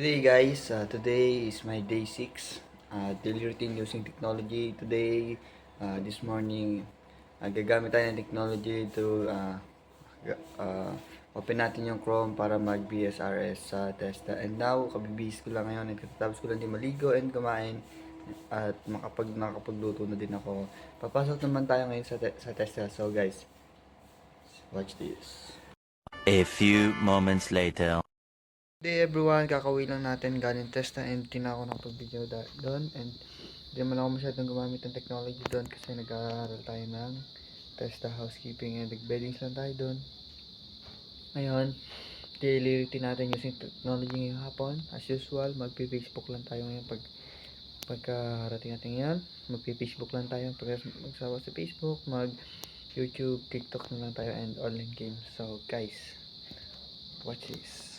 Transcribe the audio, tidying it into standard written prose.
today guys. Today is my day 6. Daily routine using technology. Today, this morning, gagamit tayo ng technology to open natin yung Chrome para mag BSRS sa Testa. And now, kabibihis ko lang ngayon. Katapos ko lang din maligo and kumain. At nakapagluto na din ako. Papasok naman tayo ngayon sa Testa. So guys, watch this. A few moments later. Hey everyone, kakauwi lang natin galing Testa and di na ako nakapag-video doon and di naman ako masyadong gumamit ng technology doon kasi nag-aaral tayo ng Testa housekeeping and nag-beddings lang tayo doon. Ngayon, daily routine natin using technology ngayong hapon. As usual, magpi-Facebook lang tayo ngayon pagkarating natin yan. Magpi-Facebook lang tayo pag magsawa sa Facebook, mag-YouTube, TikTok na lang tayo and online games. So guys, watch this.